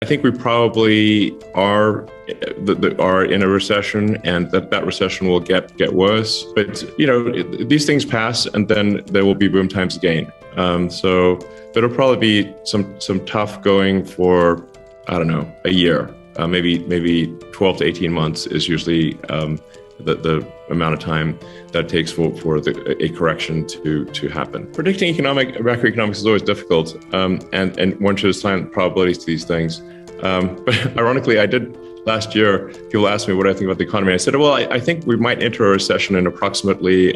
I think we probably are in a recession, and that recession will get worse. But these things pass, and then there will be boom times again. So there'll probably be some tough going for, I don't know, a year, maybe 12 to 18 months is usually the amount of time that it takes for a correction to happen. Predicting macroeconomics is always difficult, and one should assign probabilities to these things. But ironically, I did last year. People asked me what I think about the economy. I said, well, I think we might enter a recession in approximately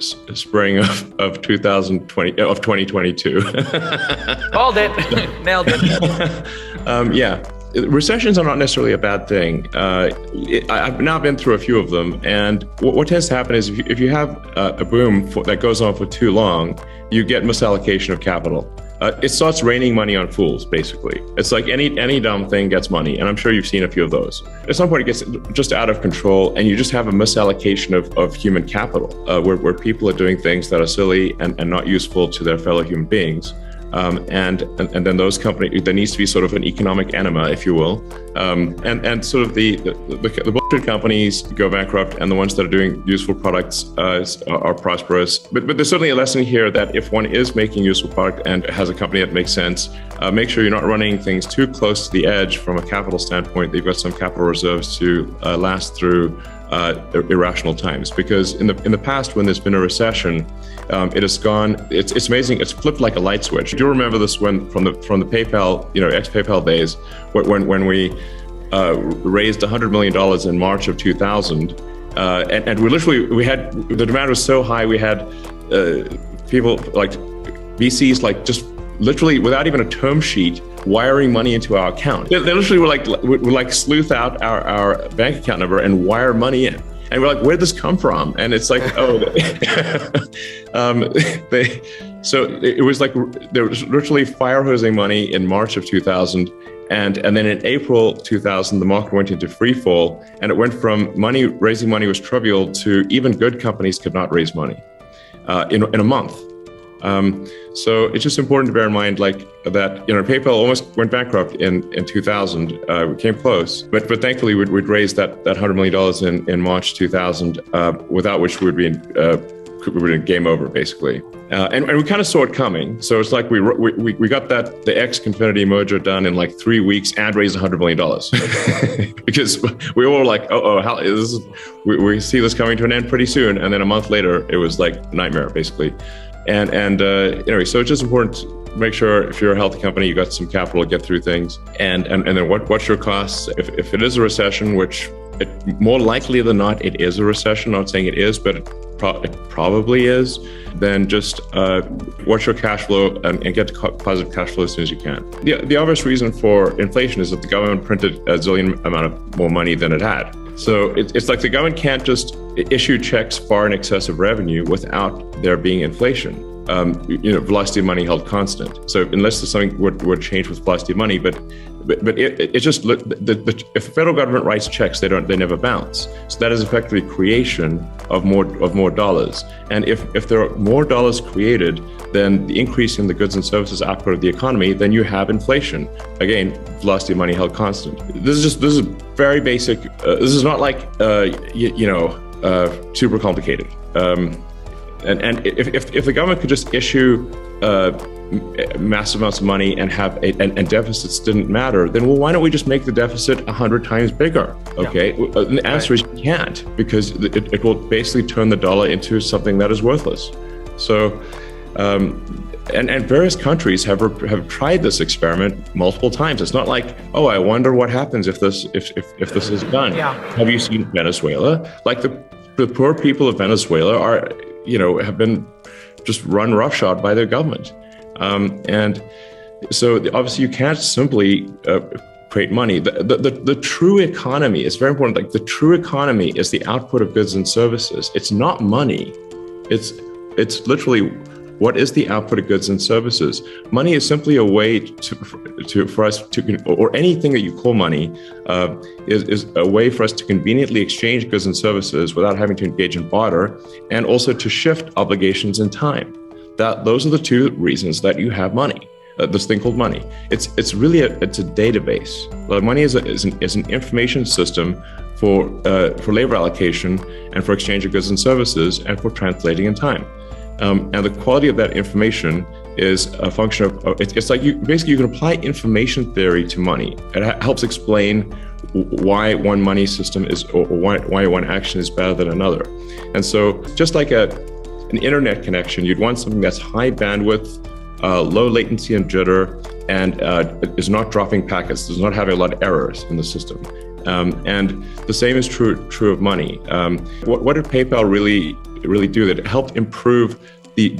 spring of 2022. Called it. Nailed it. Yeah. Recessions are not necessarily a bad thing. I've now been through a few of them, and what tends to happen is if you have a boom that goes on for too long, you get misallocation of capital. It starts raining money on fools, basically. It's like any dumb thing gets money, and I'm sure you've seen a few of those. At some point, it gets just out of control, and you just have a misallocation of human capital, where people are doing things that are silly and not useful to their fellow human beings. And then those companies, there needs to be sort of an economic enema, if you will, and sort of the bullshit companies go bankrupt, and the ones that are doing useful products are prosperous. But there's certainly a lesson here that if one is making useful product and has a company that makes sense, make sure you're not running things too close to the edge from a capital standpoint. They've got some capital reserves to last through irrational times, because in the past, when there's been a recession, it has gone. It's amazing. It's flipped like a light switch. Do you remember this from the PayPal, ex-PayPal days, when we raised $100 million in March of 2000, and we had, the demand was so high, we had people like VCs like just literally without even a term sheet wiring money into our account. They literally would sleuth out our bank account number and wire money in. And we're like, where'd this come from? And it's like, so it was like, they were literally fire hosing money in March of 2000. And then in April 2000, the market went into free fall, and it went from raising money was trivial to even good companies could not raise money in a month. So it's just important to bear in mind, like that, PayPal almost went bankrupt in 2000. We came close, but thankfully we'd raised that $100 million in March 2000, without which we would be in game over, basically. And we kind of saw it coming. So it's like we got the X-Confinity merger done in like 3 weeks and raised $100 million because we were like, we see this coming to an end pretty soon. And then a month later, it was like a nightmare, basically. And anyway, so it's just important to make sure if you're a healthy company, you got some capital to get through things. And then what's your costs? If it is a recession, which more likely than not, it is a recession. I'm not saying it is, but it probably is. Then just watch your cash flow and get to positive cash flow as soon as you can. The obvious reason for inflation is that the government printed a zillion amount of more money than it had. So it's like the government can't just issue checks far in excess of revenue without there being inflation. Velocity of money held constant. So unless there's something would change with velocity of money, but it's just if the federal government writes checks, they never bounce. So that is effectively creation of more dollars. And if there are more dollars created, then the increase in the goods and services output of the economy, then you have inflation. Again, velocity of money held constant. This is very basic. This is not like super complicated. And if the government could just issue massive amounts of money and and deficits didn't matter, then why don't we just make the deficit 100 times bigger? Okay, yeah. And the answer is you can't, because it will basically turn the dollar into something that is worthless. So, and various countries have tried this experiment multiple times. It's not like, oh, I wonder what happens if this is done. Yeah. Have you seen Venezuela? Like the poor people of Venezuela have been just run roughshod by their government. And so obviously you can't simply create money. The true economy is very important. Like the true economy is the output of goods and services. It's not money. It's literally what is the output of goods and services. Money is simply a way for us to, or anything that you call money, is a way for us to conveniently exchange goods and services without having to engage in barter, and also to shift obligations in time. Those are the two reasons that you have money. this thing called money. It's really it's a database. Money is an information system for labor allocation and for exchange of goods and services and for translating in time. And the quality of that information is a function of, it's like you can apply information theory to money. It helps explain why one money system is, or why one action is better than another. And so just like an internet connection, you'd want something that's high bandwidth, low latency and jitter, and is not dropping packets, does not have a lot of errors in the system. And the same is true of money. What did PayPal really do? That it helped improve the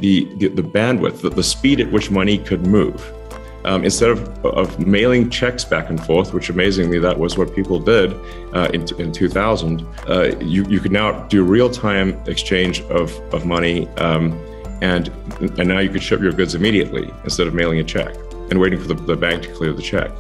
bandwidth, the speed at which money could move. Instead of mailing checks back and forth, which amazingly that was what people did in 2000, you could now do real-time exchange of money, and now you could ship your goods immediately instead of mailing a check and waiting for the bank to clear the check.